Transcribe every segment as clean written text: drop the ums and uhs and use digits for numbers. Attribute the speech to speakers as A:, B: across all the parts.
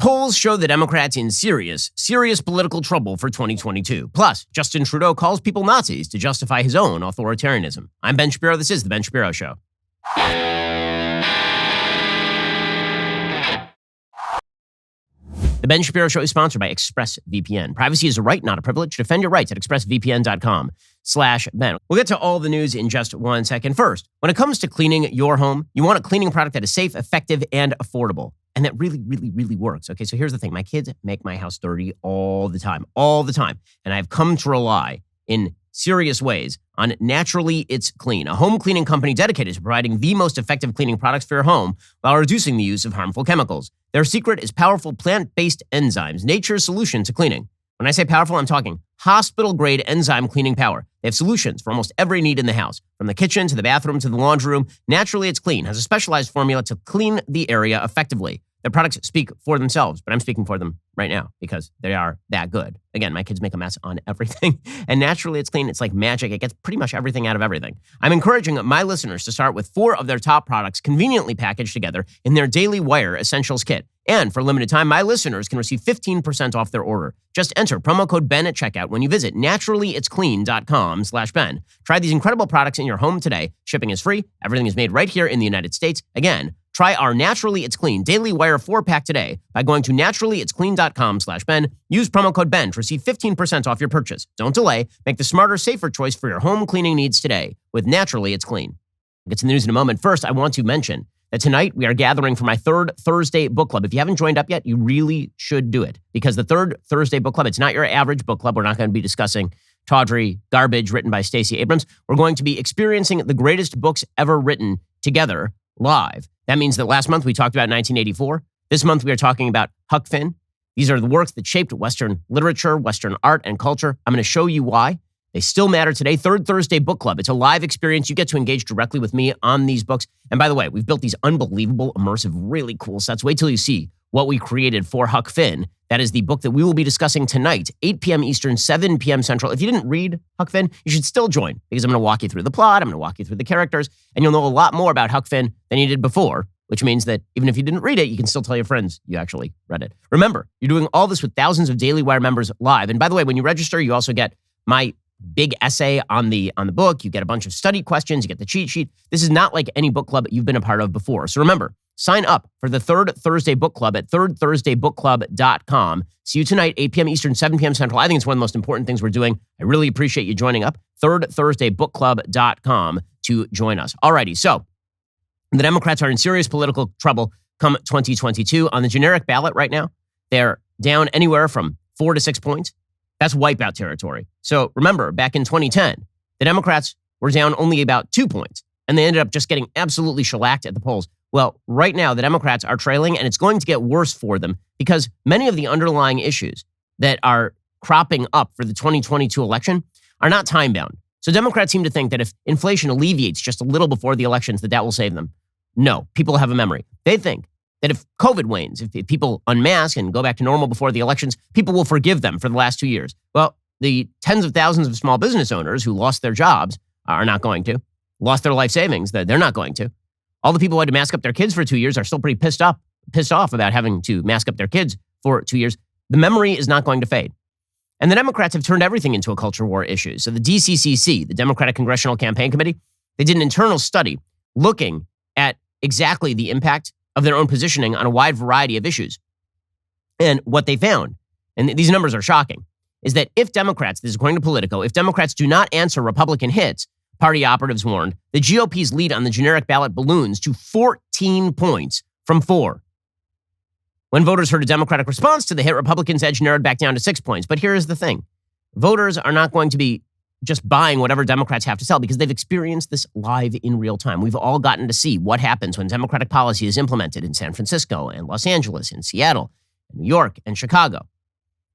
A: Polls show the Democrats in serious political trouble for 2022. Plus, Justin Trudeau calls people Nazis to justify his own authoritarianism. I'm Ben Shapiro. This is The Ben Shapiro Show. The Ben Shapiro Show is sponsored by ExpressVPN. Privacy is a right, not a privilege. Defend your rights at expressvpn.com/Ben. We'll get to all the news in just 1 second. First, when it comes to cleaning your home, you want a cleaning product that is safe, effective, and affordable. And that really, really, really works. Okay, so here's the thing. My kids make my house dirty all the time. And I've come to rely in serious ways on Naturally It's Clean, a home cleaning company dedicated to providing the most effective cleaning products for your home while reducing the use of harmful chemicals. Their secret is powerful plant-based enzymes, nature's solution to cleaning. When I say powerful, I'm talking hospital-grade enzyme cleaning power. They have solutions for almost every need in the house, from the kitchen to the bathroom to the laundry room. Naturally It's Clean has a specialized formula to clean the area effectively. Their products speak for themselves, but I'm speaking for them right now because they are that good. Again, my kids make a mess on everything. And Naturally It's Clean, it's like magic. It gets pretty much everything out of everything. I'm encouraging my listeners to start with 4 of their top products conveniently packaged together in their Daily Wire Essentials Kit. And for a limited time, my listeners can receive 15% off their order. Just enter promo code Ben at checkout when you visit naturallyitsclean.com/Ben. Try these incredible products in your home today. Shipping is free. Everything is made right here in the United States. Again, try our Naturally It's Clean Daily Wire 4-pack today by going to naturallyitsclean.com/Ben. Use promo code Ben to receive 15% off your purchase. Don't delay. Make the smarter, safer choice for your home cleaning needs today with Naturally It's Clean. I'll get to the news in a moment. First, I want to mention that tonight we are gathering for my third Thursday book club. If you haven't joined up yet, you really should do it because the third Thursday book club, it's not your average book club. We're not going to be discussing tawdry garbage written by Stacey Abrams. We're going to be experiencing the greatest books ever written together live. That means that last month we talked about 1984. This month we are talking about Huck Finn. These are the works that shaped Western literature, Western art, and culture. I'm going to show you why. They still matter today. Third Thursday Book Club. It's a live experience. You get to engage directly with me on these books. And by the way, we've built these unbelievable, immersive, really cool sets. Wait till you see what we created for Huck Finn. That is the book that we will be discussing tonight, 8 p.m. Eastern, 7 p.m. Central. If you didn't read Huck Finn, you should still join because I'm going to walk you through the plot. I'm going to walk you through the characters, and you'll know a lot more about Huck Finn than you did before, which means that even if you didn't read it, you can still tell your friends you actually read it. Remember, you're doing all this with thousands of Daily Wire members live. And by the way, when you register, you also get my big essay on the book. You get a bunch of study questions. You get the cheat sheet. This is not like any book club you've been a part of before. So remember, sign up for the Third Thursday Book Club at thirdthursdaybookclub.com. See you tonight, 8 p.m. Eastern, 7 p.m. Central. I think it's one of the most important things we're doing. I really appreciate you joining up. thirdthursdaybookclub.com to join us. Alrighty, so the Democrats are in serious political trouble come 2022. On the generic ballot right now, they're down anywhere from 4 to 6 points. That's wipeout territory. So remember, back in 2010, the Democrats were down only about 2 points, and they ended up just getting absolutely shellacked at the polls. Well, right now, the Democrats are trailing, and it's going to get worse for them because many of the underlying issues that are cropping up for the 2022 election are not time-bound. So Democrats seem to think that if inflation alleviates just a little before the elections, that will save them. No, people have a memory. They think that if COVID wanes, if people unmask and go back to normal before the elections, people will forgive them for the last 2 years. Well, the tens of thousands of small business owners who lost their jobs are not going to, lost their life savings, they're not going to. All the people who had to mask up their kids for 2 years are still pretty pissed off about having to mask up their kids for 2 years. The memory is not going to fade. And the Democrats have turned everything into a culture war issue. So the DCCC, the Democratic Congressional Campaign Committee, they did an internal study looking at exactly the impact of their own positioning on a wide variety of issues. And what they found, and these numbers are shocking, is that if Democrats, this is according to Politico, if Democrats do not answer Republican hits, party operatives warned, the GOP's lead on the generic ballot balloons to 14 points from 4. When voters heard a Democratic response to the hit, Republicans' edge narrowed back down to 6 points. But here's the thing. Voters are not going to be just buying whatever Democrats have to sell because they've experienced this live in real time. We've all gotten to see what happens when Democratic policy is implemented in San Francisco and Los Angeles and Seattle and New York and Chicago.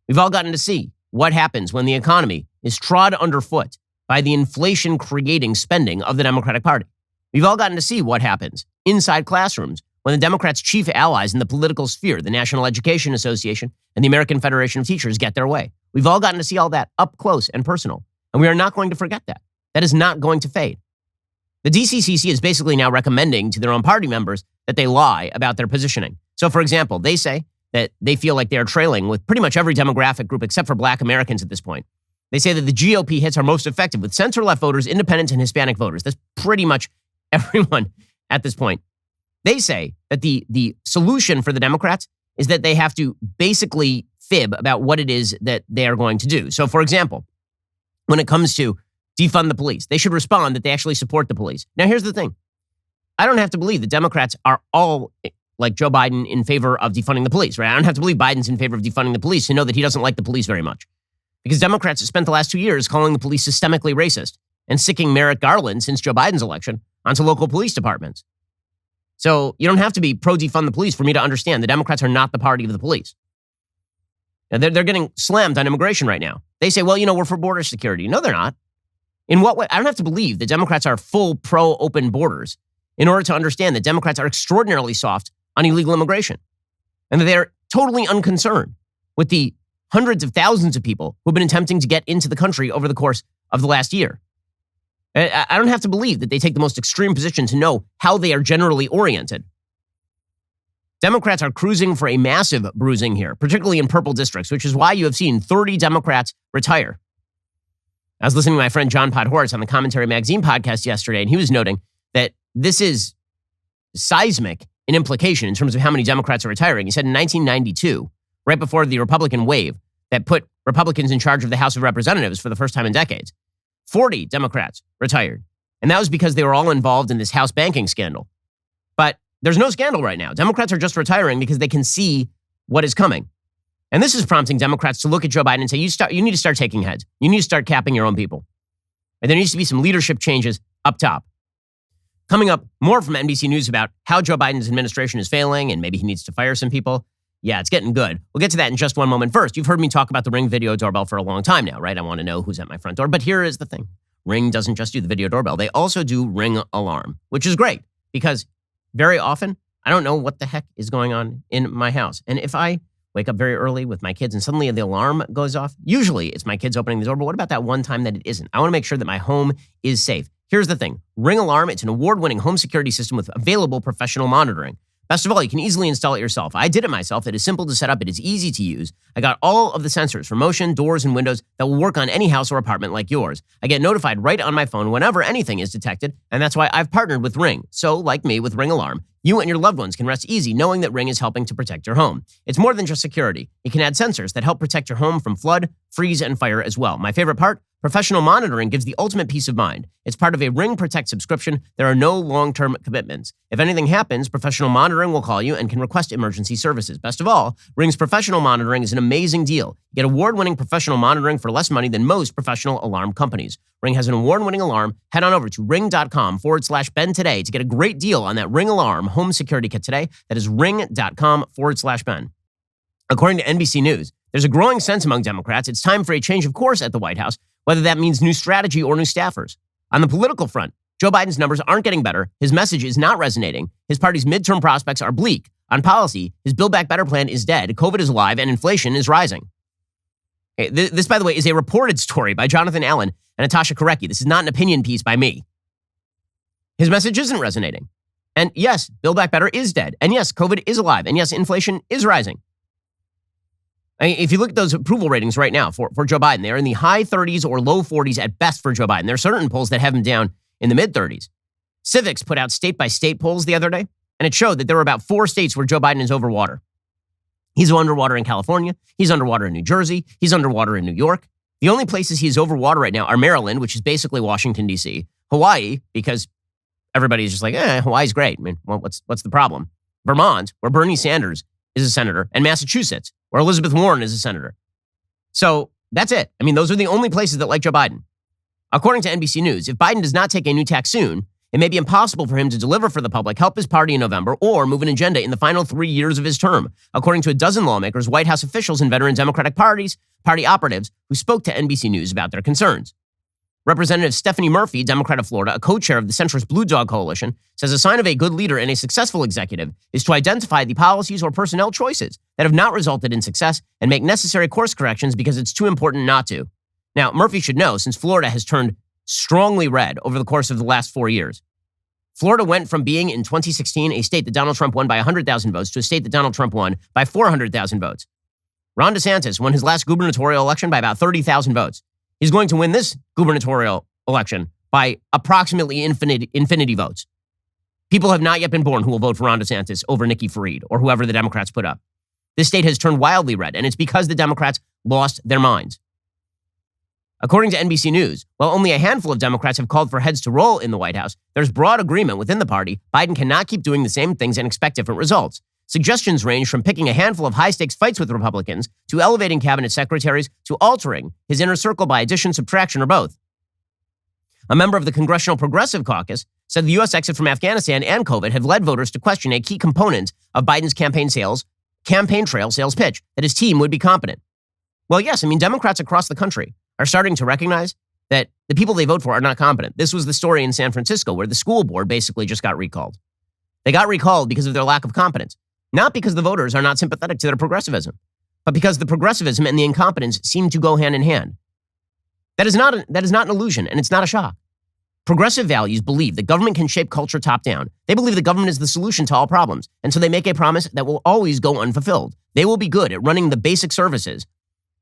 A: We've all gotten to see what happens when the economy is trod underfoot by the inflation-creating spending of the Democratic Party. We've all gotten to see what happens inside classrooms when the Democrats' chief allies in the political sphere, the National Education Association and the American Federation of Teachers, get their way. We've all gotten to see all that up close and personal. And we are not going to forget that. That is not going to fade. The DCCC is basically now recommending to their own party members that they lie about their positioning. So, for example, they say that they feel like they are trailing with pretty much every demographic group except for Black Americans at this point. They say that the GOP hits are most effective with center-left voters, independents, and Hispanic voters. That's pretty much everyone at this point. They say that the solution for the Democrats is that they have to basically fib about what it is that they are going to do. So, for example, when it comes to defund the police, they should respond that they actually support the police. Now, here's the thing. I don't have to believe that Democrats are all, like Joe Biden, in favor of defunding the police, right? I don't have to believe Biden's in favor of defunding the police to know that he doesn't like the police very much. Because Democrats have spent the last 2 years calling the police systemically racist and sicking Merrick Garland since Joe Biden's election onto local police departments. So you don't have to be pro-defund the police for me to understand the Democrats are not the party of the police. And they're getting slammed on immigration right now. They say, well, we're for border security. No, they're not. In what way? I don't have to believe that Democrats are full pro-open borders in order to understand that Democrats are extraordinarily soft on illegal immigration and that they're totally unconcerned with the hundreds of thousands of people who've been attempting to get into the country over the course of the last year. I don't have to believe that they take the most extreme position to know how they are generally oriented. Democrats are cruising for a massive bruising here, particularly in purple districts, which is why you have seen 30 Democrats retire. I was listening to my friend John Podhoretz on the Commentary Magazine podcast yesterday, and he was noting that this is seismic in implication in terms of how many Democrats are retiring. He said in 1992, right before the Republican wave that put Republicans in charge of the House of Representatives for the first time in decades, 40 Democrats retired. And that was because they were all involved in this House banking scandal. But there's no scandal right now. Democrats are just retiring because they can see what is coming. And this is prompting Democrats to look at Joe Biden and say, you need to start taking heads. You need to start capping your own people. And there needs to be some leadership changes up top. Coming up, more from NBC News about how Joe Biden's administration is failing and maybe he needs to fire some people. Yeah, it's getting good. We'll get to that in just one moment. First, you've heard me talk about the Ring video doorbell for a long time now, right? I want to know who's at my front door. But here is the thing. Ring doesn't just do the video doorbell. They also do Ring alarm, which is great because very often I don't know what the heck is going on in my house. And if I wake up very early with my kids and suddenly the alarm goes off, usually it's my kids opening the door. But what about that one time that it isn't? I want to make sure that my home is safe. Here's the thing. Ring Alarm, it's an award-winning home security system with available professional monitoring. Best of all, you can easily install it yourself. I did it myself. It is simple to set up. It is easy to use. I got all of the sensors for motion, doors, and windows that will work on any house or apartment like yours. I get notified right on my phone whenever anything is detected, and that's why I've partnered with Ring. So, like me with Ring Alarm, you and your loved ones can rest easy knowing that Ring is helping to protect your home. It's more than just security. It can add sensors that help protect your home from flood, freeze, and fire as well. My favorite part? Professional monitoring gives the ultimate peace of mind. It's part of a Ring Protect subscription. There are no long-term commitments. If anything happens, professional monitoring will call you and can request emergency services. Best of all, Ring's professional monitoring is an amazing deal. Get award-winning professional monitoring for less money than most professional alarm companies. Ring has an award-winning alarm. Head on over to ring.com/Ben today to get a great deal on that Ring Alarm home security kit today. That is ring.com/Ben. According to NBC News, there's a growing sense among Democrats it's time for a change of course at the White House, whether that means new strategy or new staffers. On the political front, Joe Biden's numbers aren't getting better. His message is not resonating. His party's midterm prospects are bleak. On policy, his Build Back Better plan is dead. COVID is alive and inflation is rising. Okay, this, by the way, is a reported story by Jonathan Allen and Natasha Korecki. This is not an opinion piece by me. His message isn't resonating. And yes, Build Back Better is dead. And yes, COVID is alive. And yes, inflation is rising. I mean, if you look at those approval ratings right now for Joe Biden, they're in the high 30s or low 40s at best for Joe Biden. There are certain polls that have him down in the mid 30s. Civics put out state-by-state polls the other day, and it showed that there were about 4 states where Joe Biden is over water. He's underwater in California. He's underwater in New Jersey. He's underwater in New York. The only places he's over water right now are Maryland, which is basically Washington, D.C., Hawaii, because everybody's just like, Hawaii's great. I mean, what's the problem? Vermont, where Bernie Sanders is a senator, and Massachusetts, where Elizabeth Warren is a senator. So that's it. I mean, those are the only places that like Joe Biden. According to NBC News, if Biden does not take a new tax soon, it may be impossible for him to deliver for the public, help his party in November, or move an agenda in the final 3 years of his term, according to a dozen lawmakers, White House officials, and veteran Democratic party operatives who spoke to NBC News about their concerns. Representative Stephanie Murphy, Democrat of Florida, a co-chair of the centrist Blue Dog Coalition, says a sign of a good leader and a successful executive is to identify the policies or personnel choices that have not resulted in success and make necessary course corrections because it's too important not to. Now, Murphy should know, since Florida has turned strongly red over the course of the last 4 years. Florida went from being in 2016 a state that Donald Trump won by 100,000 votes to a state that Donald Trump won by 400,000 votes. Ron DeSantis won his last gubernatorial election by about 30,000 votes. He's going to win this gubernatorial election by approximately infinity votes. People have not yet been born who will vote for Ron DeSantis over Nikki Fried or whoever the Democrats put up. This state has turned wildly red, and it's because the Democrats lost their minds. According to NBC News, while only a handful of Democrats have called for heads to roll in the White House, there's broad agreement within the party Biden cannot keep doing the same things and expect different results. Suggestions range from picking a handful of high-stakes fights with Republicans to elevating cabinet secretaries to altering his inner circle by addition, subtraction, or both. A member of the Congressional Progressive Caucus said the U.S. exit from Afghanistan and COVID have led voters to question a key component of Biden's campaign trail sales pitch, that his team would be competent. Well, yes, Democrats across the country are starting to recognize that the people they vote for are not competent. This was the story in San Francisco where the school board basically just got recalled. They got recalled because of their lack of competence, not because the voters are not sympathetic to their progressivism, but because the progressivism and the incompetence seem to go hand in hand. That is not an illusion, and it's not a shock. Progressive values believe that government can shape culture top down. They believe the government is the solution to all problems, and so they make a promise that will always go unfulfilled. They will be good at running the basic services,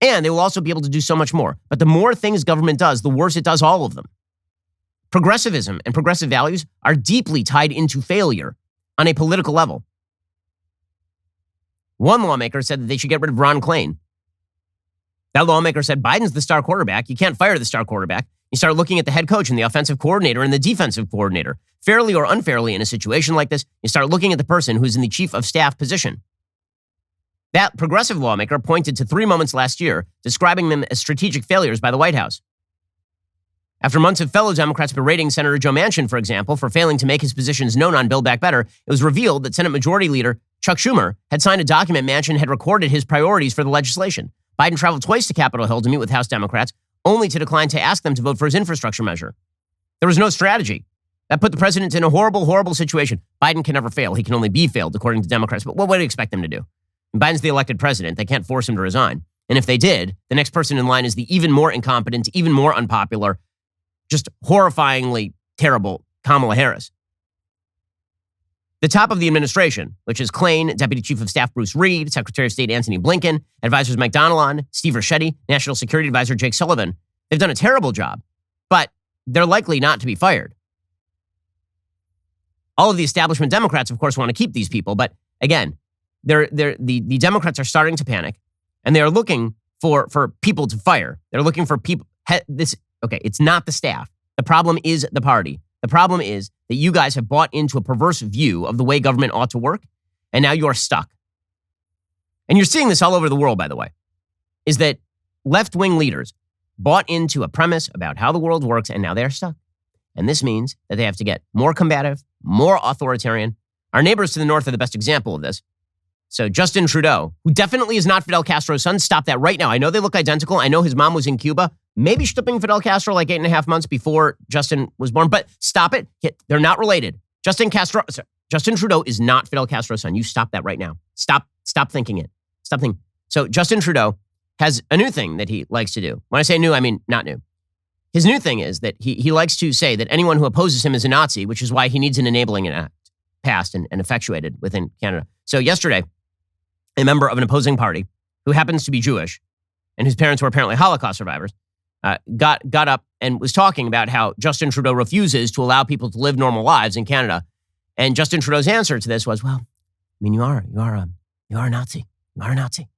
A: and they will also be able to do so much more. But the more things government does, the worse it does all of them. Progressivism and progressive values are deeply tied into failure on a political level. One lawmaker said that they should get rid of Ron Klain. That lawmaker said Biden's the star quarterback. You can't fire the star quarterback. You start looking at the head coach and the offensive coordinator and the defensive coordinator. Fairly or unfairly in a situation like this, you start looking at the person who's in the chief of staff position. That progressive lawmaker pointed to 3 moments last year, describing them as strategic failures by the White House. After months of fellow Democrats berating Senator Joe Manchin, for example, for failing to make his positions known on Build Back Better, it was revealed that Senate Majority Leader Chuck Schumer had signed a document Manchin had recorded his priorities for the legislation. Biden traveled twice to Capitol Hill to meet with House Democrats, only to decline to ask them to vote for his infrastructure measure. There was no strategy. That put the president in a horrible, horrible situation. Biden can never fail. He can only be failed, according to Democrats. But what would you expect them to do? Biden's the elected president. They can't force him to resign. And if they did, the next person in line is the even more incompetent, even more unpopular, just horrifyingly terrible Kamala Harris. The top of the administration, which is Klain, Deputy Chief of Staff Bruce Reed, Secretary of State Antony Blinken, advisors Mike Donilon, Steve Ricchetti, National Security Advisor Jake Sullivan, they've done a terrible job, but they're likely not to be fired. All of the establishment Democrats, of course, want to keep these people, but again, the Democrats are starting to panic, and they are looking for people to fire. They're looking for people. It's not the staff. The problem is the party. The problem is that you guys have bought into a perverse view of the way government ought to work, and now you're stuck. And you're seeing this all over the world, by the way, is that left-wing leaders bought into a premise about how the world works, and now they're stuck. And this means that they have to get more combative, more authoritarian. Our neighbors to the north are the best example of this. So Justin Trudeau, who definitely is not Fidel Castro's son, stop that right now. I know they look identical. I know his mom was in Cuba, maybe shipping Fidel Castro like 8.5 months before Justin was born, but stop it. They're not related. Justin Trudeau is not Fidel Castro's son. You stop that right now. Stop thinking it. Stop thinking. So Justin Trudeau has a new thing that he likes to do. When I say new, I mean not new. His new thing is that he likes to say that anyone who opposes him is a Nazi, which is why he needs an enabling act passed and effectuated within Canada. So yesterday, a member of an opposing party who happens to be Jewish and whose parents were apparently Holocaust survivors got up and was talking about how Justin Trudeau refuses to allow people to live normal lives in Canada. And Justin Trudeau's answer to this was, well, you are a Nazi. You are a Nazi.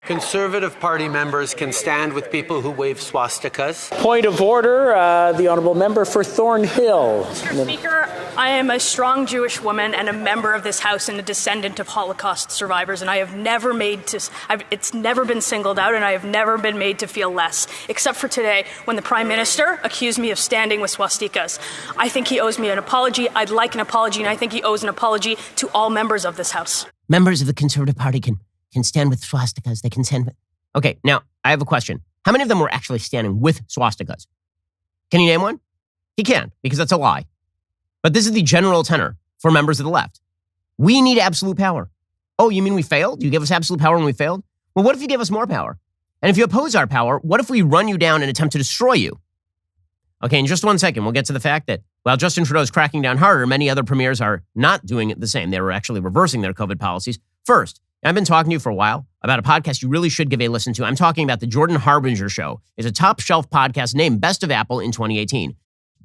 B: Conservative Party members can stand with people who wave swastikas.
C: Point of order, the honourable member for Thornhill.
D: Mr. Speaker, I am a strong Jewish woman and a member of this House and a descendant of Holocaust survivors, and I have never it's never been singled out, and I have never been made to feel less, except for today when the Prime Minister accused me of standing with swastikas. I think he owes me an apology. I'd like an apology, and I think he owes an apology to all members of this House.
A: Members of the Conservative Party can stand with swastikas. They can stand with... Okay, now, I have a question. How many of them were actually standing with swastikas? Can you name one? He can't, because that's a lie. But this is the general tenor for members of the left. We need absolute power. Oh, you mean we failed? You gave us absolute power when we failed? Well, what if you give us more power? And if you oppose our power, what if we run you down and attempt to destroy you? Okay, in just 1 second, we'll get to the fact that While Justin Trudeau is cracking down harder, many other premiers are not doing the same. They were actually reversing their COVID policies. First, I've been talking to you for a while about a podcast you really should give a listen to. I'm talking about the Jordan Harbinger Show. It's a top shelf podcast named Best of Apple in 2018.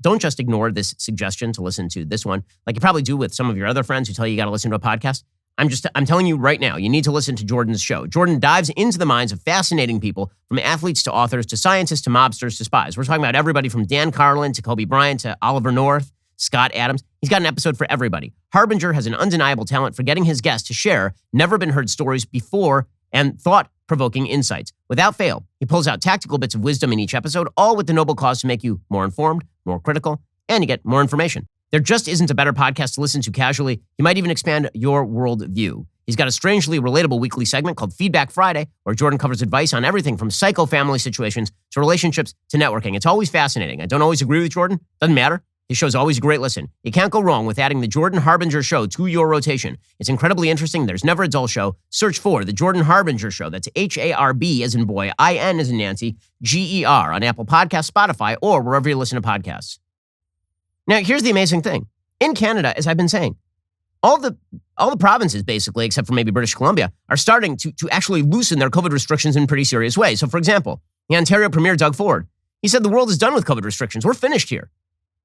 A: Don't just ignore this suggestion to listen to this one, like you probably do with some of your other friends who tell you got to listen to a podcast. I'm telling you right now, you need to listen to Jordan's show. Jordan dives into the minds of fascinating people, from athletes to authors to scientists to mobsters to spies. We're talking about everybody from Dan Carlin to Kobe Bryant to Oliver North, Scott Adams. He's got an episode for everybody. Harbinger has an undeniable talent for getting his guests to share never-been-heard stories before and thought-provoking insights. Without fail, he pulls out tactical bits of wisdom in each episode, all with the noble cause to make you more informed, more critical, and you get more information. There just isn't a better podcast to listen to casually. You might even expand your worldview. He's got a strangely relatable weekly segment called Feedback Friday, where Jordan covers advice on everything from psycho-family situations to relationships to networking. It's always fascinating. I don't always agree with Jordan. Doesn't matter. His show's always a great listen. You can't go wrong with adding the Jordan Harbinger Show to your rotation. It's incredibly interesting. There's never a dull show. Search for the Jordan Harbinger Show. That's Harb as in boy, IN as in Nancy, GER on Apple Podcasts, Spotify, or wherever you listen to podcasts. Now, here's the amazing thing. In Canada, as I've been saying, all the provinces, basically, except for maybe British Columbia, are starting to actually loosen their COVID restrictions in pretty serious ways. So, for example, the Ontario Premier, Doug Ford, he said the world is done with COVID restrictions. We're finished here.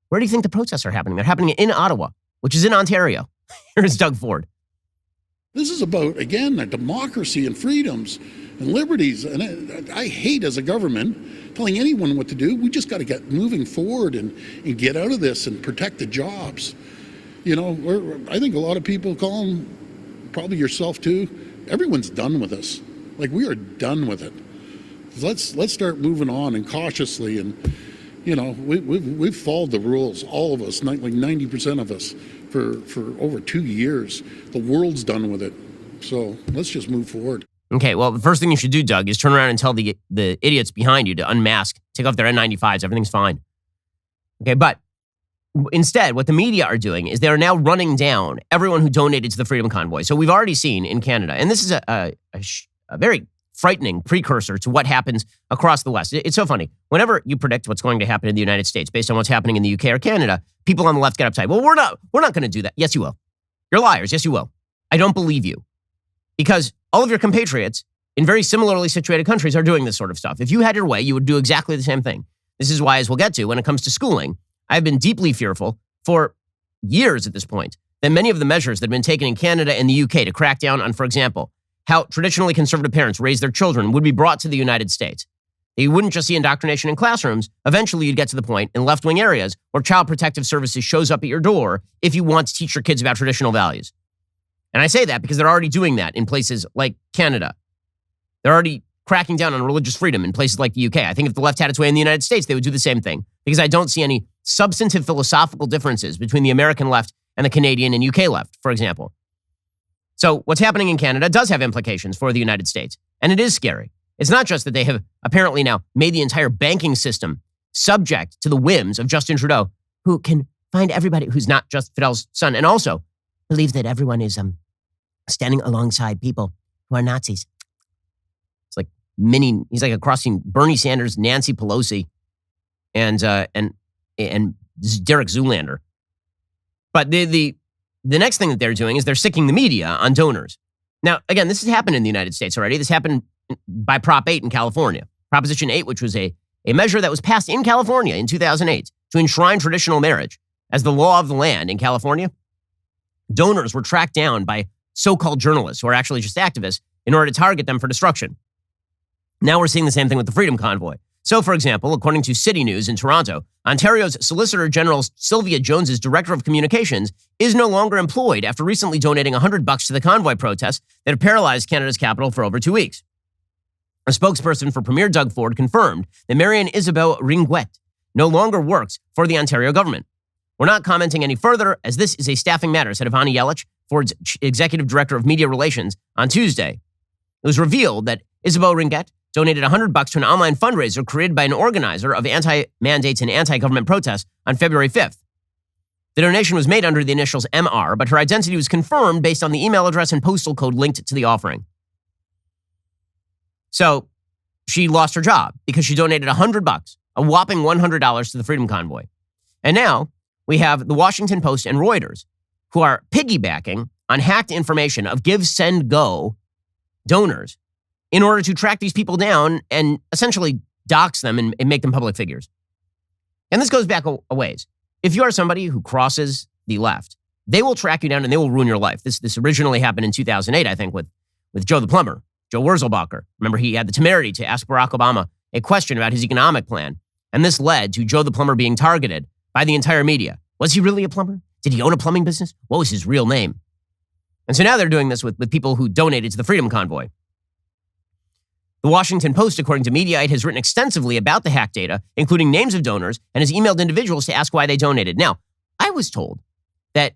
A: Where do you think the protests are happening? They're happening in Ottawa, which is in Ontario. Here's Doug Ford.
E: This is about, again, a democracy and freedoms and liberties. And I hate, as a government, telling anyone what to do. We just got to get moving forward and get out of this and protect the jobs. You know, I think a lot of people call them, probably yourself too, everyone's done with us. Like, we are done with it. Let's start moving on and cautiously. And, you know, we've followed the rules, all of us, like 90% of us, for over 2 years. The world's done with it. So let's just move forward.
A: Okay, well, the first thing you should do, Doug, is turn around and tell the idiots behind you to unmask, take off their N95s. Everything's fine. Okay, but instead, what the media are doing is they are now running down everyone who donated to the Freedom Convoy. So we've already seen in Canada, and this is a very frightening precursor to what happens across the West. It's so funny. Whenever you predict what's going to happen in the United States based on what's happening in the UK or Canada, people on the left get uptight. Well, we're not going to do that. Yes, you will. You're liars. Yes, you will. I don't believe you. Because all of your compatriots in very similarly situated countries are doing this sort of stuff. If you had your way, you would do exactly the same thing. This is why, as we'll get to, when it comes to schooling, I've been deeply fearful for years at this point that many of the measures that have been taken in Canada and the UK to crack down on, for example, how traditionally conservative parents raise their children would be brought to the United States. You wouldn't just see indoctrination in classrooms. Eventually, you'd get to the point in left-wing areas where Child Protective Services shows up at your door if you want to teach your kids about traditional values. And I say that because they're already doing that in places like Canada. They're already cracking down on religious freedom in places like the UK. I think if the left had its way in the United States, they would do the same thing, because I don't see any substantive philosophical differences between the American left and the Canadian and UK left, for example. So what's happening in Canada does have implications for the United States, and it is scary. It's not just that they have apparently now made the entire banking system subject to the whims of Justin Trudeau, who can find everybody who's not just Fidel's son, and also believe that everyone is standing alongside people who are Nazis. It's like he's like a crossing Bernie Sanders, Nancy Pelosi, and Derek Zoolander. But the next thing that they're doing is they're sicking the media on donors. Now, again, this has happened in the United States already. This happened by Prop 8 in California. Proposition 8, which was a measure that was passed in California in 2008 to enshrine traditional marriage as the law of the land in California. Donors were tracked down by so-called journalists who are actually just activists in order to target them for destruction. Now we're seeing the same thing with the Freedom Convoy. So, for example, according to City News in Toronto, Ontario's Solicitor General Sylvia Jones's Director of Communications is no longer employed after recently donating $100 to the convoy protests that have paralyzed Canada's capital for over 2 weeks. A spokesperson for Premier Doug Ford confirmed that Marianne Isabelle Ringuet no longer works for the Ontario government. We're not commenting any further, as this is a staffing matter, said Ivana Yelich, Ford's Executive Director of Media Relations, on Tuesday. It was revealed that Isabelle Ringuet donated $100 to an online fundraiser created by an organizer of anti-mandates and anti-government protests on February 5th. The donation was made under the initials MR, but her identity was confirmed based on the email address and postal code linked to the offering. So she lost her job because she donated $100, a whopping $100 to the Freedom Convoy. And now, we have the Washington Post and Reuters, who are piggybacking on hacked information of give, send, go donors in order to track these people down and essentially dox them and make them public figures. And this goes back a ways. If you are somebody who crosses the left, they will track you down and they will ruin your life. This originally happened in 2008, I think, with Joe the Plumber, Joe Wurzelbacher. Remember, he had the temerity to ask Barack Obama a question about his economic plan. And this led to Joe the Plumber being targeted by the entire media. Was he really a plumber? Did he own a plumbing business? What was his real name? And so now they're doing this with people who donated to the Freedom Convoy. The Washington Post, according to Mediaite, has written extensively about the hacked data, including names of donors, and has emailed individuals to ask why they donated. Now, I was told that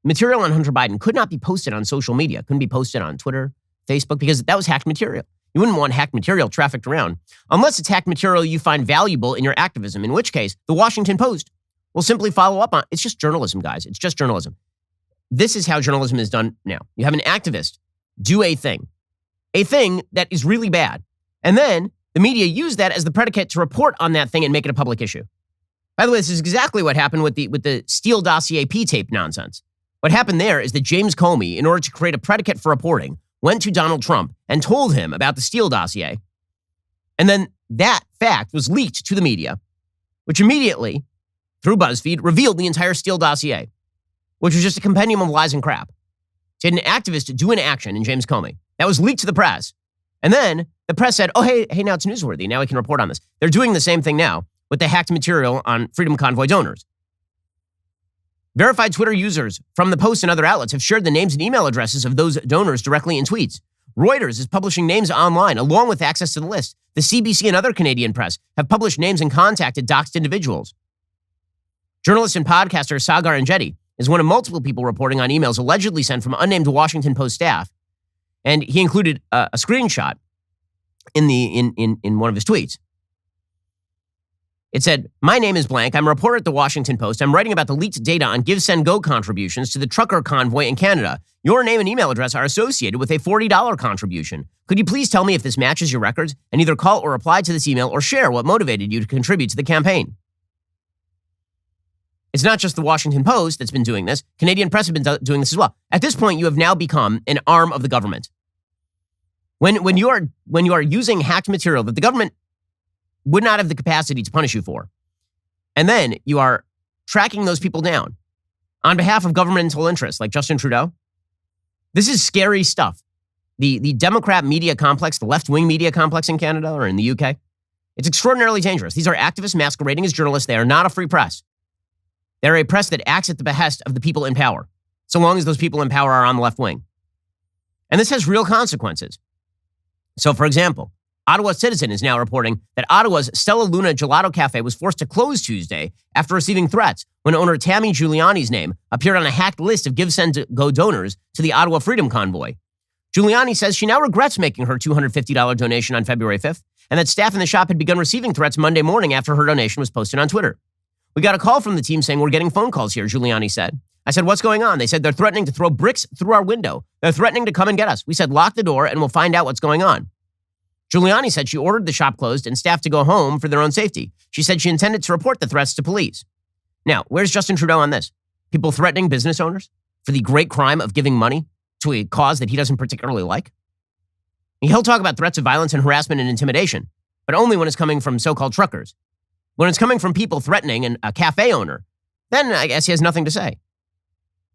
A: material on Hunter Biden could not be posted on social media, couldn't be posted on Twitter, Facebook, because that was hacked material. You wouldn't want hacked material trafficked around, unless it's hacked material you find valuable in your activism, in which case the Washington Post will simply follow up on. It's just journalism, guys. It's just journalism. This is how journalism is done now. You have an activist do a thing that is really bad, and then the media use that as the predicate to report on that thing and make it a public issue. By the way, this is exactly what happened with the Steele dossier P-tape nonsense. What happened there is that James Comey, in order to create a predicate for reporting, went to Donald Trump and told him about the Steele dossier. And then that fact was leaked to the media, which immediately, through BuzzFeed, revealed the entire Steele dossier, which was just a compendium of lies and crap. So you had an activist do an action in James Comey. That was leaked to the press. And then the press said, oh, hey, now it's newsworthy. Now we can report on this. They're doing the same thing now with the hacked material on Freedom Convoy donors. Verified Twitter users from the Post and other outlets have shared the names and email addresses of those donors directly in tweets. Reuters is publishing names online along with access to the list. The CBC and other Canadian press have published names and contacted doxed individuals. Journalist and podcaster Sagar Enjeti is one of multiple people reporting on emails allegedly sent from unnamed Washington Post staff. And he included a screenshot in one of his tweets. It said, "My name is blank. I'm a reporter at the Washington Post. I'm writing about the leaked data on Give, Send, Go contributions to the trucker convoy in Canada. Your name and email address are associated with a $40 contribution. Could you please tell me if this matches your records and either call or reply to this email or share what motivated you to contribute to the campaign?" It's not just the Washington Post that's been doing this. Canadian press have been doing this as well. At this point, you have now become an arm of the government. When you are using hacked material that the government would not have the capacity to punish you for, and then you are tracking those people down on behalf of governmental interests like Justin Trudeau, this is scary stuff. The Democrat media complex, the left-wing media complex in Canada or in the UK, it's extraordinarily dangerous. These are activists masquerading as journalists. They are not a free press. They're a press that acts at the behest of the people in power, so long as those people in power are on the left wing. And this has real consequences. So, for example, Ottawa Citizen is now reporting that Ottawa's Stella Luna Gelato Cafe was forced to close Tuesday after receiving threats when owner Tammy Giuliani's name appeared on a hacked list of Give, Send, Go donors to the Ottawa Freedom Convoy. Giuliani says she now regrets making her $250 donation on February 5th, and that staff in the shop had begun receiving threats Monday morning after her donation was posted on Twitter. "We got a call from the team saying we're getting phone calls here," Giuliani said. "I said, what's going on?" They said, "They're threatening to throw bricks through our window. They're threatening to come and get us." We said, "Lock the door and we'll find out what's going on." Giuliani said she ordered the shop closed and staff to go home for their own safety. She said she intended to report the threats to police. Now, where's Justin Trudeau on this? People threatening business owners for the great crime of giving money to a cause that he doesn't particularly like? He'll talk about threats of violence and harassment and intimidation, but only when it's coming from so-called truckers. When it's coming from people threatening a cafe owner, then I guess he has nothing to say.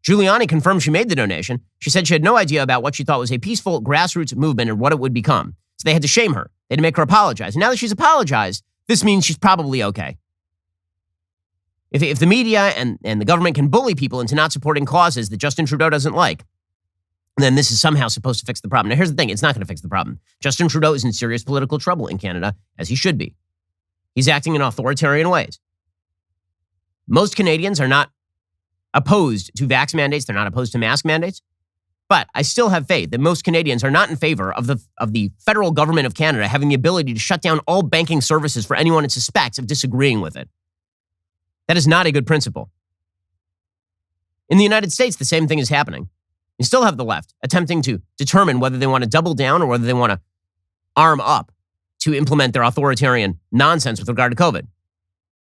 A: Giuliani confirmed she made the donation. She said she had no idea about what she thought was a peaceful grassroots movement and what it would become. So they had to shame her. They had to make her apologize. And now that she's apologized, this means she's probably okay. If the media and the government can bully people into not supporting causes that Justin Trudeau doesn't like, then this is somehow supposed to fix the problem. Now, here's the thing. It's not going to fix the problem. Justin Trudeau is in serious political trouble in Canada, as he should be. He's acting in authoritarian ways. Most Canadians are not opposed to vax mandates. They're not opposed to mask mandates. But I still have faith that most Canadians are not in favor of the federal government of Canada having the ability to shut down all banking services for anyone it suspects of disagreeing with it. That is not a good principle. In the United States, the same thing is happening. You still have the left attempting to determine whether they want to double down or whether they want to arm up to implement their authoritarian nonsense with regard to COVID.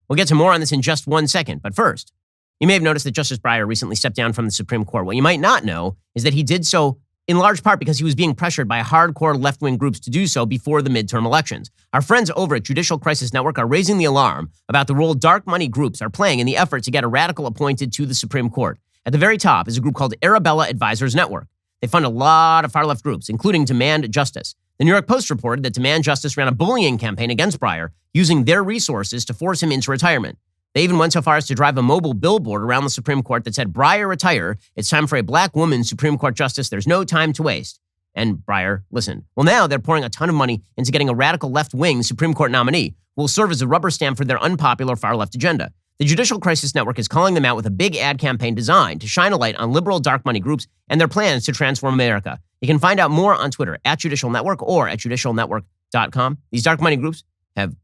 A: We'll get to more on this in just 1 second. But first, you may have noticed that Justice Breyer recently stepped down from the Supreme Court. What you might not know is that he did so in large part because he was being pressured by hardcore left-wing groups to do so before the midterm elections. Our friends over at Judicial Crisis Network are raising the alarm about the role dark money groups are playing in the effort to get a radical appointed to the Supreme Court. At the very top is a group called Arabella Advisors Network. They fund a lot of far-left groups, including Demand Justice. The New York Post reported that Demand Justice ran a bullying campaign against Breyer, using their resources to force him into retirement. They even went so far as to drive a mobile billboard around the Supreme Court that said, "Breyer, retire. It's time for a black woman Supreme Court justice. There's no time to waste." And Breyer listened. Well, now they're pouring a ton of money into getting a radical left-wing Supreme Court nominee who will serve as a rubber stamp for their unpopular far-left agenda. The Judicial Crisis Network is calling them out with a big ad campaign designed to shine a light on liberal dark money groups and their plans to transform America. You can find out more on Twitter at Judicial Network or at judicialnetwork.com. These dark money groups have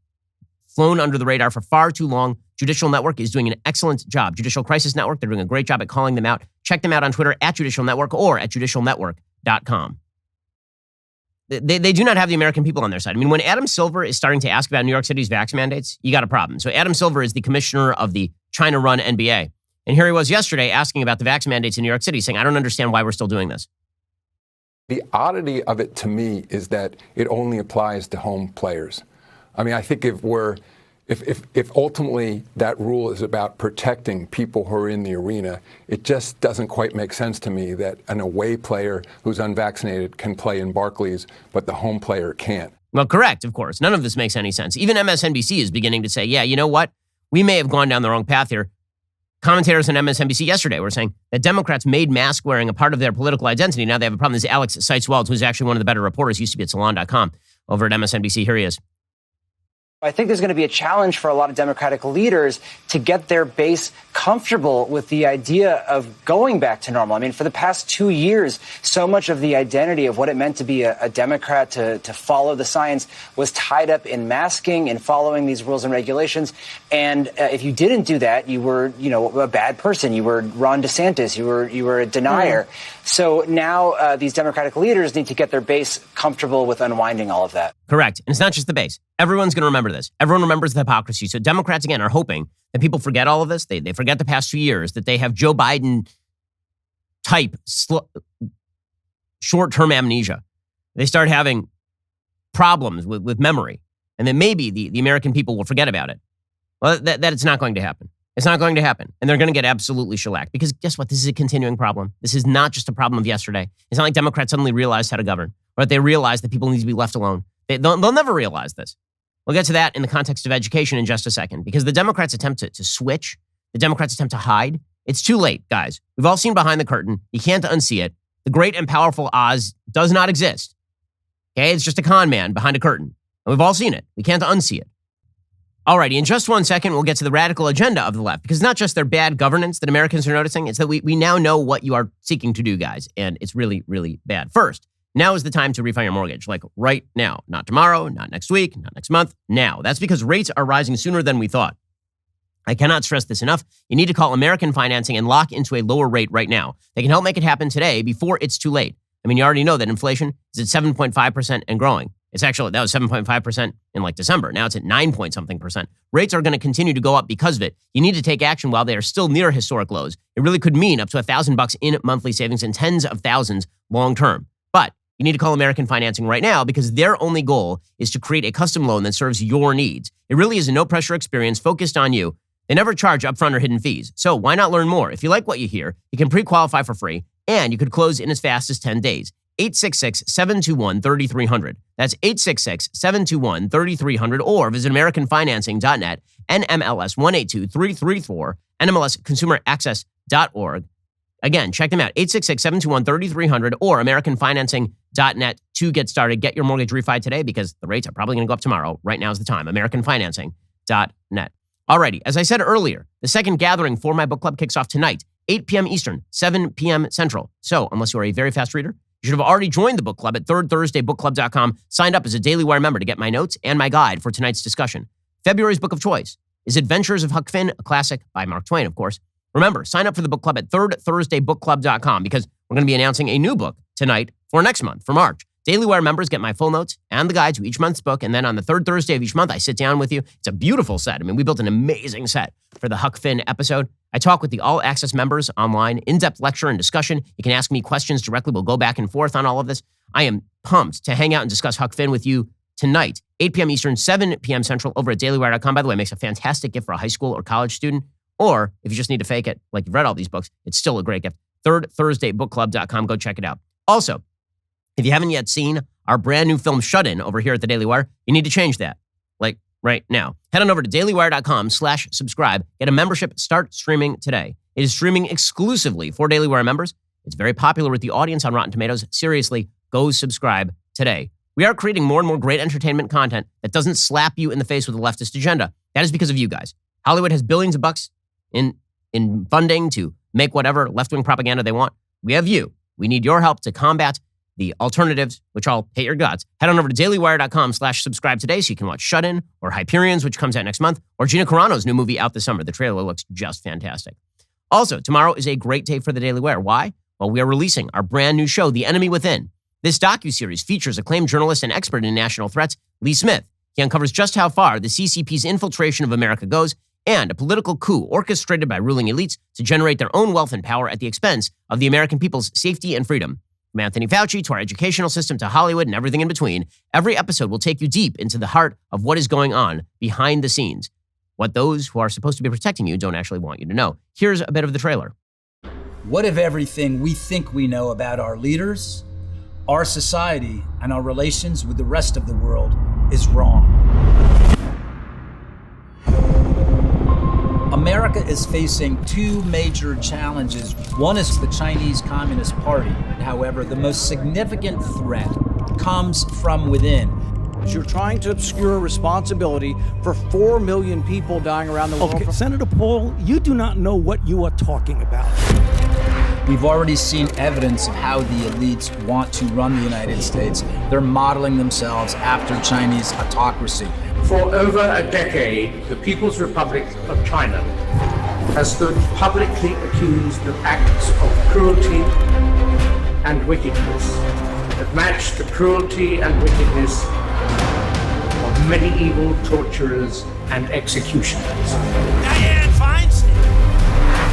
A: flown under the radar for far too long. Judicial Network is doing an excellent job. Judicial Crisis Network, they're doing a great job at calling them out. Check them out on Twitter at Judicial Network or at judicialnetwork.com. They do not have the American people on their side. I mean, when Adam Silver is starting to ask about New York City's vax mandates, you got a problem. So Adam Silver is the commissioner of the China-run NBA. And here he was yesterday asking about the vax mandates in New York City, saying, I don't understand why we're still doing this.
F: The oddity of it to me is that it only applies to home players. I mean, I think if ultimately that rule is about protecting people who are in the arena, it just doesn't quite make sense to me that an away player who's unvaccinated can play in Barclays, but the home player can't.
A: Well, correct, of course. None of this makes any sense. Even MSNBC is beginning to say, yeah, you know what? We may have gone down the wrong path here. Commentators on MSNBC yesterday were saying that Democrats made mask wearing a part of their political identity. Now they have a problem. This is Alex Seitz-Wells, who's actually one of the better reporters, used to be at Salon.com over at MSNBC. Here he is.
G: I think there's going to be a challenge for a lot of Democratic leaders to get their base comfortable with the idea of going back to normal. I mean, for the past 2 years, so much of the identity of what it meant to be a Democrat, to follow the science, was tied up in masking and following these rules and regulations. And if you didn't do that, you were, a bad person. You were Ron DeSantis. You were a denier. So now these Democratic leaders need to get their base comfortable with unwinding all of that.
A: Correct. And it's not just the base. Everyone's going to remember this. Everyone remembers the hypocrisy. So Democrats, again, are hoping that people forget all of this. They forget the past 2 years, that they have Joe Biden type short-term amnesia. They start having problems with memory. And then maybe the American people will forget about it. Well, that it's not going to happen. It's not going to happen. And they're going to get absolutely shellacked. Because guess what? This is a continuing problem. This is not just a problem of yesterday. It's not like Democrats suddenly realized how to govern, or that they realized that people need to be left alone. They'll never realize this. We'll get to that in the context of education in just a second, because the Democrats attempt to switch, the Democrats attempt to hide. It's too late, guys. We've all seen behind the curtain. You can't unsee it. The great and powerful Oz does not exist. Okay, it's just a con man behind a curtain. And we've all seen it. We can't unsee it. Alrighty, in just 1 second, we'll get to the radical agenda of the left, because it's not just their bad governance that Americans are noticing. It's that we now know what you are seeking to do, guys, and it's really, really bad. First, now is the time to refi your mortgage, like right now. Not tomorrow, not next week, not next month, now. That's because rates are rising sooner than we thought. I cannot stress this enough. You need to call American Financing and lock into a lower rate right now. They can help make it happen today before it's too late. I mean, you already know that inflation is at 7.5% and growing. It's actually, that was 7.5% in like December. Now it's at 9-point-something%. Rates are going to continue to go up because of it. You need to take action while they are still near historic lows. It really could mean up to $1,000 in monthly savings and tens of thousands long term. But you need to call American Financing right now, because their only goal is to create a custom loan that serves your needs. It really is a no-pressure experience focused on you. They never charge upfront or hidden fees. So why not learn more? If you like what you hear, you can pre-qualify for free, and you could close in as fast as 10 days. 866-721-3300. That's 866-721-3300, or visit AmericanFinancing.net, NMLS 182334, NMLSConsumerAccess.org. Again, check them out, 866-721-3300 or AmericanFinancing.net to get started. Get your mortgage refi today, because the rates are probably going to go up tomorrow. Right now is the time, AmericanFinancing.net. Alrighty, as I said earlier, the second gathering for my book club kicks off tonight, 8 p.m. Eastern, 7 p.m. Central. So, unless you are a very fast reader, you should have already joined the book club at thirdthursdaybookclub.com, signed up as a Daily Wire member to get my notes and my guide for tonight's discussion. February's book of choice is Adventures of Huck Finn, a classic by Mark Twain, of course. Remember, sign up for the book club at thirdthursdaybookclub.com, because we're going to be announcing a new book tonight for next month, for March. Daily Wire members get my full notes and the guide to each month's book. And then on the third Thursday of each month, I sit down with you. It's a beautiful set. I mean, we built an amazing set for the Huck Finn episode. I talk with the All Access members online, in-depth lecture and discussion. You can ask me questions directly. We'll go back and forth on all of this. I am pumped to hang out and discuss Huck Finn with you tonight, 8 p.m. Eastern, 7 p.m. Central, over at dailywire.com. By the way, it makes a fantastic gift for a high school or college student. Or if you just need to fake it, like you've read all these books, it's still a great gift. thirdthursdaybookclub.com. Go check it out. Also, if you haven't yet seen our brand new film Shut In over here at the Daily Wire, you need to change that, like right now. Head on over to dailywire.com/subscribe. Get a membership. Start streaming today. It is streaming exclusively for Daily Wire members. It's very popular with the audience on Rotten Tomatoes. Seriously, go subscribe today. We are creating more and more great entertainment content that doesn't slap you in the face with a leftist agenda. That is because of you guys. Hollywood has billions of bucks in funding to make whatever left-wing propaganda they want. We have you. We need your help to combat the alternatives, which all hate your guts. Head on over to dailywire.com/subscribe today so you can watch Shut In or Hyperions, which comes out next month, or Gina Carano's new movie out this summer. The trailer looks just fantastic. Also, tomorrow is a great day for the Daily Wire. Why? Well, we are releasing our brand new show, The Enemy Within. This docuseries features acclaimed journalist and expert in national threats, Lee Smith. He uncovers just how far the CCP's infiltration of America goes and a political coup orchestrated by ruling elites to generate their own wealth and power at the expense of the American people's safety and freedom. From Anthony Fauci to our educational system to Hollywood and everything in between, every episode will take you deep into the heart of what is going on behind the scenes, what those who are supposed to be protecting you don't actually want you to know. Here's a bit of the trailer.
H: What if everything we think we know about our leaders, our society, and our relations with the rest of the world is wrong? America is facing two major challenges. One is the Chinese Communist Party. However, the most significant threat comes from within.
I: You're trying to obscure responsibility for 4 million people dying around the world.
J: Okay, Senator Paul, you do not know what you are talking about.
H: We've already seen evidence of how the elites want to run the United States. They're modeling themselves after Chinese autocracy.
K: For over a decade, the People's Republic of China has stood publicly accused of acts of cruelty and wickedness that match the cruelty and wickedness of medieval torturers and executioners.
L: Dianne Feinstein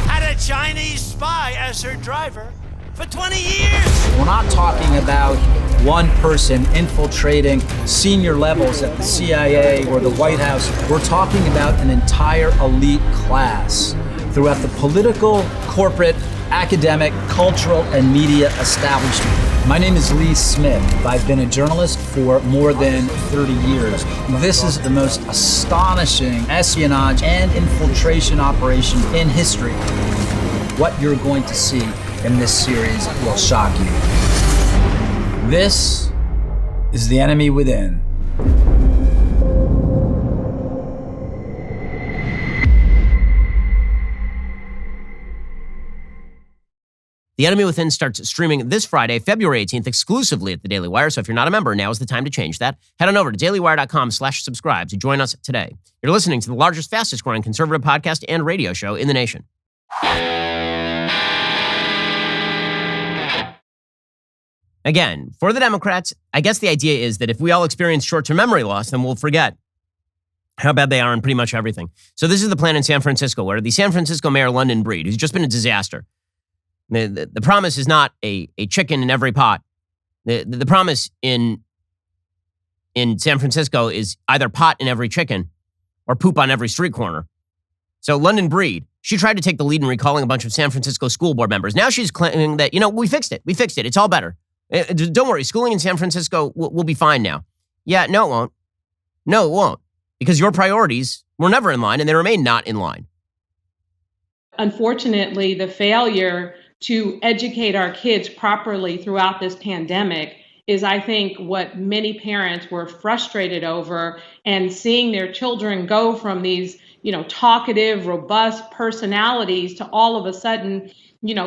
L: had a Chinese spy as her driver for 20 years.
H: We're not talking about one person infiltrating senior levels at the CIA or the White House. We're talking about an entire elite class throughout the political, corporate, academic, cultural, and media establishment. My name is Lee Smith. I've been a journalist for more than 30 years. This is the most astonishing espionage and infiltration operation in history. What you're going to see in this series will shock you. This is The Enemy Within.
A: The Enemy Within starts streaming this Friday, February 18th, exclusively at the Daily Wire. So if you're not a member, now is the time to change that. Head on over to dailywire.com/subscribe to join us today. You're listening to the largest, fastest growing conservative podcast and radio show in the nation. Again, for the Democrats, I guess the idea is that if we all experience short-term memory loss, then we'll forget how bad they are in pretty much everything. So this is the plan in San Francisco, where the San Francisco mayor, London Breed, who's just been a disaster. The promise is not a chicken in every pot. The promise in San Francisco is either pot in every chicken or poop on every street corner. So London Breed, she tried to take the lead in recalling a bunch of San Francisco school board members. Now she's claiming that, we fixed it. We fixed it. It's all better. Don't worry, schooling in San Francisco will be fine now. Yeah, no, it won't. No, it won't. Because your priorities were never in line, and they remain not in line.
M: Unfortunately, the failure to educate our kids properly throughout this pandemic is, I think, what many parents were frustrated over, and seeing their children go from these, talkative, robust personalities to all of a sudden,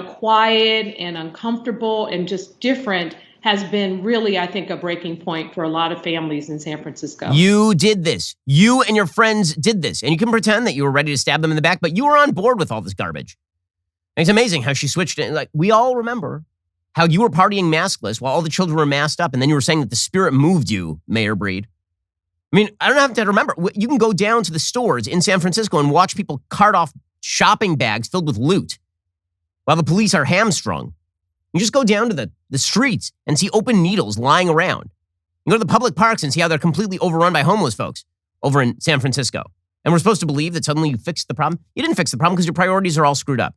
M: quiet and uncomfortable and just different has been really, I think, a breaking point for a lot of families in San Francisco.
A: You did this. You and your friends did this. And you can pretend that you were ready to stab them in the back, but you were on board with all this garbage. And it's amazing how she switched it. Like, we all remember how you were partying maskless while all the children were masked up, and then you were saying that the Spirit moved you, Mayor Breed. I mean, I don't have to remember. You can go down to the stores in San Francisco and watch people cart off shopping bags filled with loot while the police are hamstrung. You just go down to the streets and see open needles lying around. You go to the public parks and see how they're completely overrun by homeless folks over in San Francisco. And we're supposed to believe that suddenly you fixed the problem? You didn't fix the problem because your priorities are all screwed up.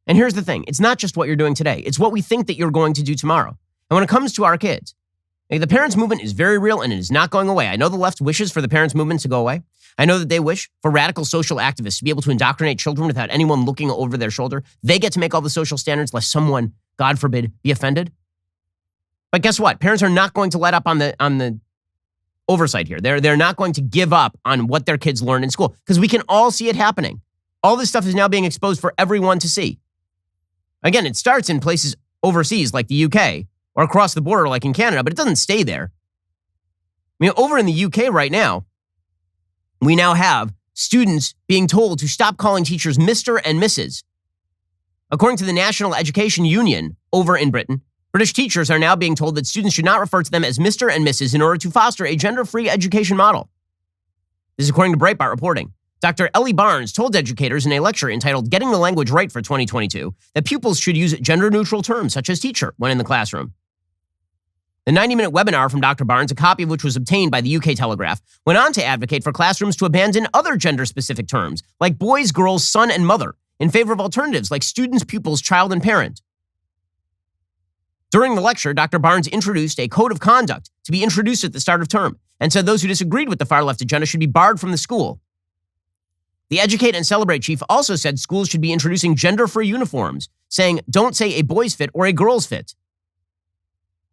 A: And here's the thing. It's not just what you're doing today. It's what we think that you're going to do tomorrow. And when it comes to our kids, the parents' movement is very real and it is not going away. I know the left wishes for the parents' movement to go away. I know that they wish for radical social activists to be able to indoctrinate children without anyone looking over their shoulder. They get to make all the social standards lest someone, God forbid, be offended. But guess what? Parents are not going to let up on the oversight here. They're not going to give up on what their kids learn in school because we can all see it happening. All this stuff is now being exposed for everyone to see. Again, it starts in places overseas like the UK or across the border like in Canada, but it doesn't stay there. I mean, over in the UK right now, we now have students being told to stop calling teachers Mr. and Mrs. According to the National Education Union over in Britain, British teachers are now being told that students should not refer to them as Mr. and Mrs. in order to foster a gender-free education model. This is according to Breitbart reporting. Dr. Ellie Barnes told educators in a lecture entitled Getting the Language Right for 2022 that pupils should use gender-neutral terms such as teacher when in the classroom. The 90-minute webinar from Dr. Barnes, a copy of which was obtained by the UK Telegraph, went on to advocate for classrooms to abandon other gender-specific terms like boys, girls, son, and mother in favor of alternatives like students, pupils, child, and parent. During the lecture, Dr. Barnes introduced a code of conduct to be introduced at the start of term and said those who disagreed with the far-left agenda should be barred from the school. The Educate and Celebrate chief also said schools should be introducing gender-free uniforms, saying, don't say a boy's fit or a girl's fit.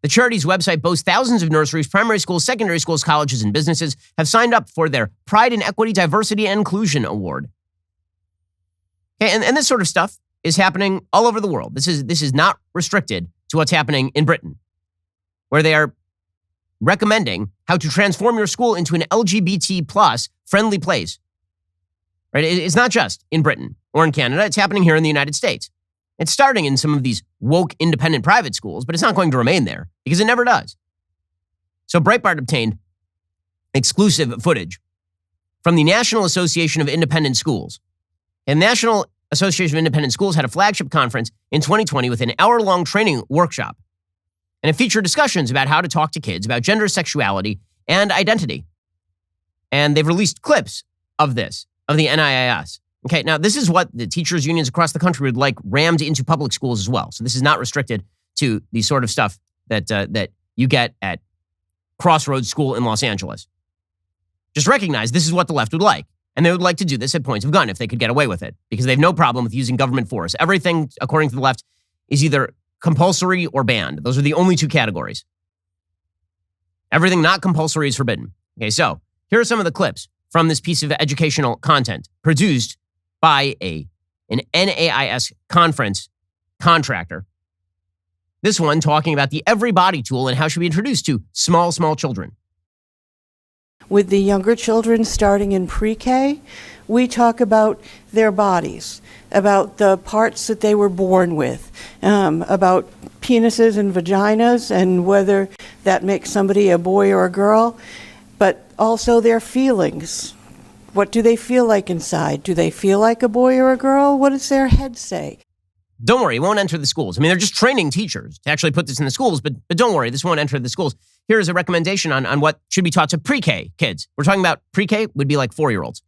A: The charity's website boasts thousands of nurseries, primary schools, secondary schools, colleges, and businesses have signed up for their Pride in Equity, Diversity, and Inclusion Award. Okay, and this sort of stuff is happening all over the world. This is not restricted to what's happening in Britain, where they are recommending how to transform your school into an LGBT plus friendly place. Right? It's not just in Britain or in Canada. It's happening here in the United States. It's starting in some of these woke independent private schools, but it's not going to remain there because it never does. So Breitbart obtained exclusive footage from the National Association of Independent Schools. And the National Association of Independent Schools had a flagship conference in 2020 with an hour-long training workshop. And it featured discussions about how to talk to kids about gender, sexuality, and identity. And they've released clips of this, of the NIIS. Okay, now this is what the teachers' unions across the country would like rammed into public schools as well. So this is not restricted to the sort of stuff that you get at Crossroads School in Los Angeles. Just recognize this is what the left would like. And they would like to do this at points of gun if they could get away with it, because they have no problem with using government force. Everything, according to the left, is either compulsory or banned. Those are the only two categories. Everything not compulsory is forbidden. Okay, so here are some of the clips from this piece of educational content produced by an NAIS conference contractor. This one talking about the Everybody tool and how it should be introduced to small children.
N: With the younger children starting in pre-K, we talk about their bodies, about the parts that they were born with, about penises and vaginas and whether that makes somebody a boy or a girl, but also their feelings. What do they feel like inside? Do they feel like a boy or a girl? What does their head say?
A: Don't worry, it won't enter the schools. I mean, they're just training teachers to actually put this in the schools, but don't worry, this won't enter the schools. Here is a recommendation on what should be taught to pre-K kids. We're talking about pre-K would be like 4-year-olds.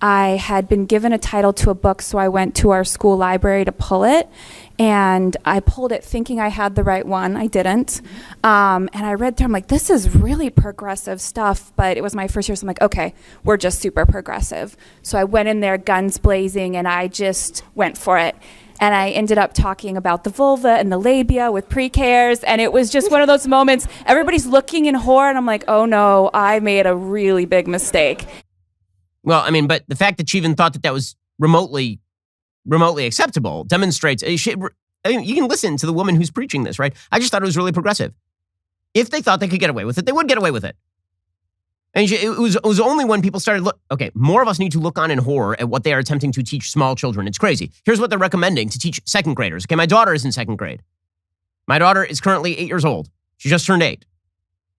O: I had been given a title to a book, so I went to our school library to pull it, and I pulled it thinking I had the right one. I didn't. And I read through, I'm like, this is really progressive stuff, but it was my first year, so I'm like, okay, we're just super progressive. So I went in there guns blazing, and I just went for it. And I ended up talking about the vulva and the labia with pre-Kers, and it was just one of those moments, everybody's looking in horror, and I'm like, oh no, I made a really big mistake.
A: Well, I mean, but the fact that she even thought that was remotely acceptable demonstrates, I mean, you can listen to the woman who's preaching this, right? I just thought it was really progressive. If they thought they could get away with it, they would get away with it. And it was only when people started, more of us need to look on in horror at what they are attempting to teach small children. It's crazy. Here's what they're recommending to teach second graders. Okay, my daughter is in second grade. My daughter is currently 8 years old. She just turned 8.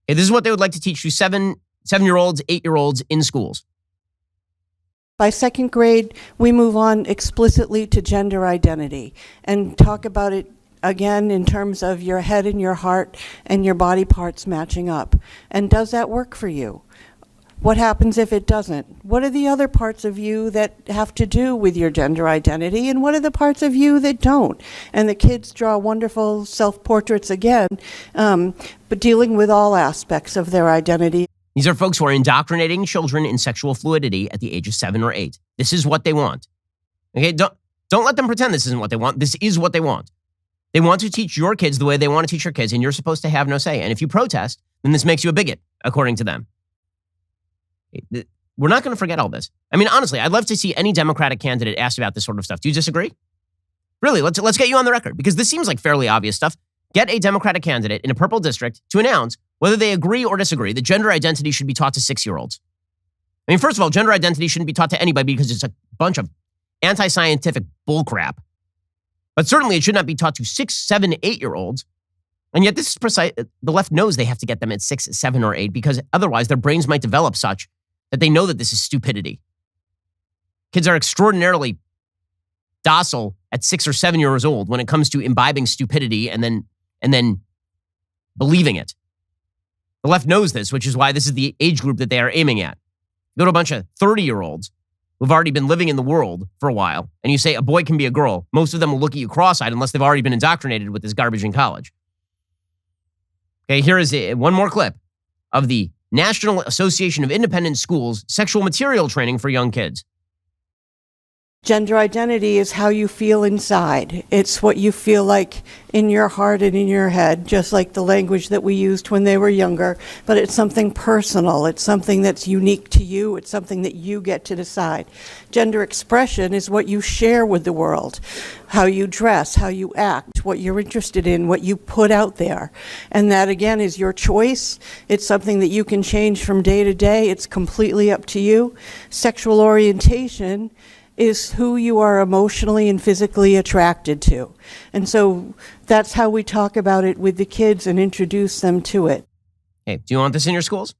A: Okay, this is what they would like to teach to 7-year-olds, 8-year-olds in schools.
N: By second grade, we move on explicitly to gender identity and talk about it again in terms of your head and your heart and your body parts matching up. And does that work for you? What happens if it doesn't? What are the other parts of you that have to do with your gender identity, and what are the parts of you that don't? And the kids draw wonderful self-portraits again, but dealing with all aspects of their identity.
A: These are folks who are indoctrinating children in sexual fluidity at the age of 7 or 8. This is what they want. Okay, don't let them pretend this isn't what they want. This is what they want. They want to teach your kids the way they want to teach your kids, and you're supposed to have no say. And if you protest, then this makes you a bigot, according to them. We're not going to forget all this. I mean, honestly, I'd love to see any Democratic candidate asked about this sort of stuff. Do you disagree? Really, let's get you on the record, because this seems like fairly obvious stuff. Get a Democratic candidate in a purple district to announce whether they agree or disagree that gender identity should be taught to 6-year-olds. I mean, first of all, gender identity shouldn't be taught to anybody because it's a bunch of anti-scientific bullcrap. But certainly it should not be taught to 6, 7, 8-year-olds. And yet this is precise. The left knows they have to get them at 6, 7, or 8 because otherwise their brains might develop such that they know that this is stupidity. Kids are extraordinarily docile at 6 or 7 years old when it comes to imbibing stupidity and then believing it. The left knows this, which is why this is the age group that they are aiming at. You go to a bunch of 30-year-olds who've already been living in the world for a while, and you say a boy can be a girl. Most of them will look at you cross-eyed unless they've already been indoctrinated with this garbage in college. Okay, here is one more clip of the National Association of Independent Schools sexual material training for young kids.
N: Gender identity is how you feel inside. It's what you feel like in your heart and in your head, just like the language that we used when they were younger. But it's something personal. It's something that's unique to you. It's something that you get to decide. Gender expression is what you share with the world, how you dress, how you act, what you're interested in, what you put out there. And that, again, is your choice. It's something that you can change from day to day. It's completely up to you. Sexual orientation is who you are emotionally and physically attracted to. And so that's how we talk about it with the kids and introduce them to it.
A: Hey, do you want this in your schools?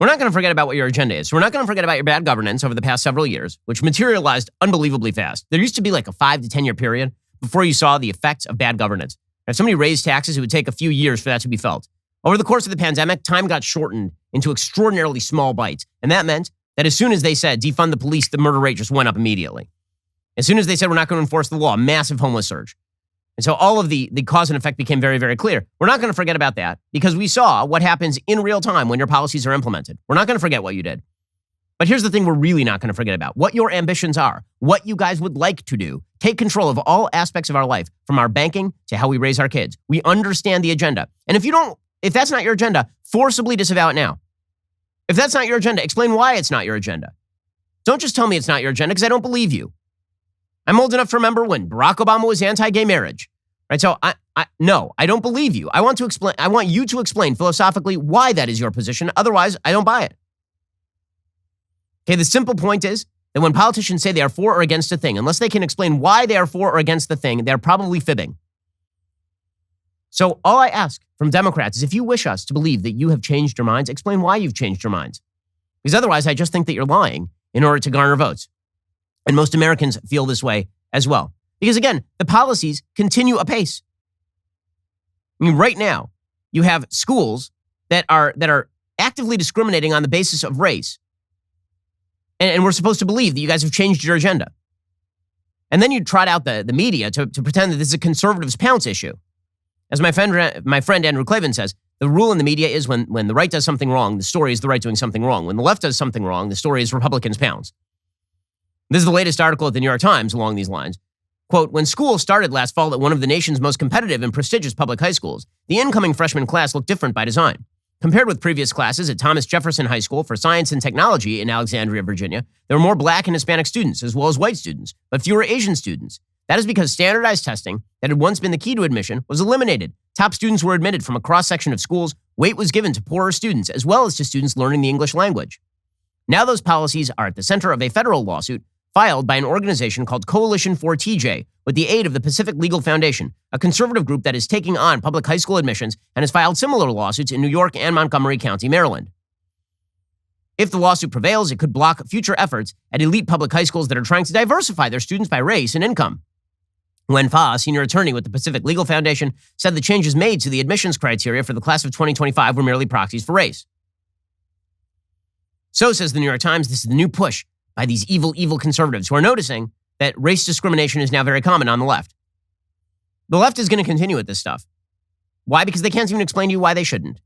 A: We're not going to forget about what your agenda is. We're not going to forget about your bad governance over the past several years, which materialized unbelievably fast. There used to be like a 5 to 10 year period before you saw the effects of bad governance. If somebody raised taxes, it would take a few years for that to be felt. Over the course of the pandemic, time got shortened into extraordinarily small bites. And that meant that as soon as they said defund the police, the murder rate just went up immediately. As soon as they said we're not going to enforce the law, massive homeless surge. And so all of the cause and effect became very, very clear. We're not going to forget about that because we saw what happens in real time when your policies are implemented. We're not going to forget what you did. But here's the thing we're really not going to forget about. What your ambitions are, what you guys would like to do. Take control of all aspects of our life, from our banking to how we raise our kids. We understand the agenda. And if that's not your agenda, forcibly disavow it now. If that's not your agenda, explain why it's not your agenda. Don't just tell me it's not your agenda because I don't believe you. I'm old enough to remember when Barack Obama was anti-gay marriage, right? So no, I don't believe you. I want you to explain philosophically why that is your position. Otherwise, I don't buy it. Okay, the simple point is that when politicians say they are for or against a thing, unless they can explain why they are for or against the thing, they're probably fibbing. So all I ask from Democrats is if you wish us to believe that you have changed your minds, explain why you've changed your minds. Because otherwise, I just think that you're lying in order to garner votes. And most Americans feel this way as well. Because again, the policies continue apace. I mean, right now, you have schools that are actively discriminating on the basis of race. And we're supposed to believe that you guys have changed your agenda. And then you trot out the media to pretend that this is a conservatives' pounce issue. As my friend Andrew Klavan says, the rule in the media is when the right does something wrong, the story is the right doing something wrong. When the left does something wrong, the story is Republicans' pounce. This is the latest article at the New York Times along these lines. Quote, when school started last fall at one of the nation's most competitive and prestigious public high schools, the incoming freshman class looked different by design. Compared with previous classes at Thomas Jefferson High School for Science and Technology in Alexandria, Virginia, there were more Black and Hispanic students as well as white students, but fewer Asian students. That is because standardized testing that had once been the key to admission was eliminated. Top students were admitted from a cross-section of schools Weight was given to poorer students as well as to students learning the English language. Now those policies are at the center of a federal lawsuit filed by an organization called Coalition for TJ with the aid of the Pacific Legal Foundation, a conservative group that is taking on public high school admissions and has filed similar lawsuits in New York and Montgomery County, Maryland. If the lawsuit prevails, it could block future efforts at elite public high schools that are trying to diversify their students by race and income. Wen Fa, a senior attorney with the Pacific Legal Foundation, said the changes made to the admissions criteria for the class of 2025 were merely proxies for race. So, says the New York Times, this is the new push by these evil conservatives who are noticing that race discrimination is now very common on the left. The left is going to continue with this stuff. Why? Because they can't even explain to you why they shouldn't.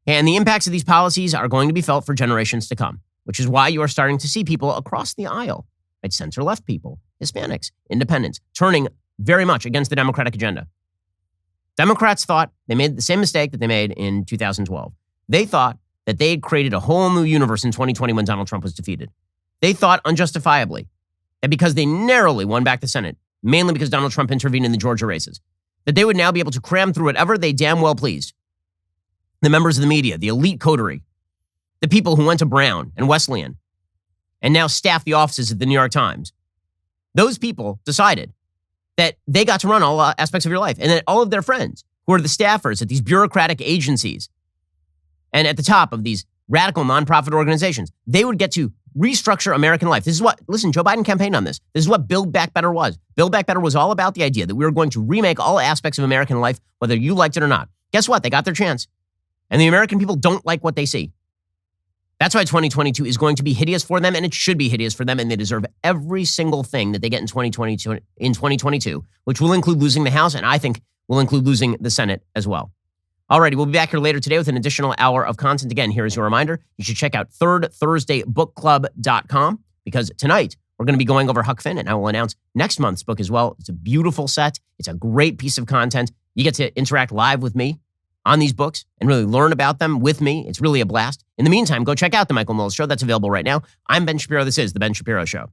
A: And the impacts of these policies are going to be felt for generations to come, which is why you are starting to see people across the aisle, right? Center-left people, Hispanics, independents, turning very much against the Democratic agenda. Democrats thought they made the same mistake that they made in 2012. They thought that they had created a whole new universe in 2020 when Donald Trump was defeated. They thought unjustifiably that because they narrowly won back the Senate, mainly because Donald Trump intervened in the Georgia races, that they would now be able to cram through whatever they damn well pleased. The members of the media, the elite coterie, the people who went to Brown and Wesleyan and now staff the offices at the New York Times, those people decided that they got to run all aspects of your life and that all of their friends who are the staffers at these bureaucratic agencies and at the top of these radical nonprofit organizations, they would get to restructure American life. This is what, listen, Joe Biden campaigned on this. This is what Build Back Better was. Build Back Better was all about the idea that we were going to remake all aspects of American life, whether you liked it or not. Guess what? They got their chance. And the American people don't like what they see. That's why 2022 is going to be hideous for them, and it should be hideous for them, and they deserve every single thing that they get in 2022, which will include losing the House, and I think will include losing the Senate as well. Alrighty, we'll be back here later today with an additional hour of content. Again, here is your reminder. You should check out thirdthursdaybookclub.com because tonight we're going to be going over Huck Finn, and I will announce next month's book as well. It's a beautiful set. It's a great piece of content. You get to interact live with me on these books and really learn about them with me. It's really a blast. In the meantime, go check out The Michael Knowles Show. That's available right now. I'm Ben Shapiro. This is The Ben Shapiro Show.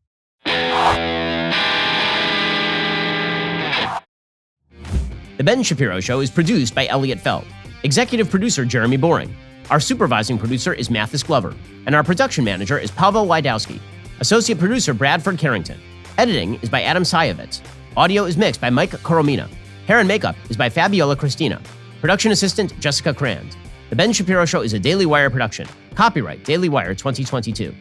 A: The Ben Shapiro Show is produced by Elliot Feld. Executive producer Jeremy Boring. Our supervising producer is Mathis Glover. And our production manager is Pavel Wydowski. Associate producer Bradford Carrington. Editing is by Adam Sayevitz. Audio is mixed by Mike Coromina. Hair and makeup is by Fabiola Cristina. Production assistant Jessica Crand. The Ben Shapiro Show is a Daily Wire production. Copyright Daily Wire 2022.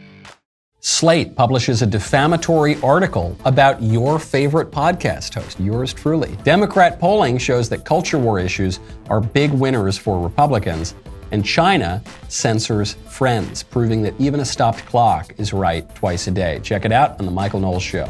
P: Slate publishes a defamatory article about your favorite podcast host, yours truly. Democrat polling shows that culture war issues are big winners for Republicans, and China censors Friends, proving that even a stopped clock is right twice a day. Check it out on The Michael Knowles Show.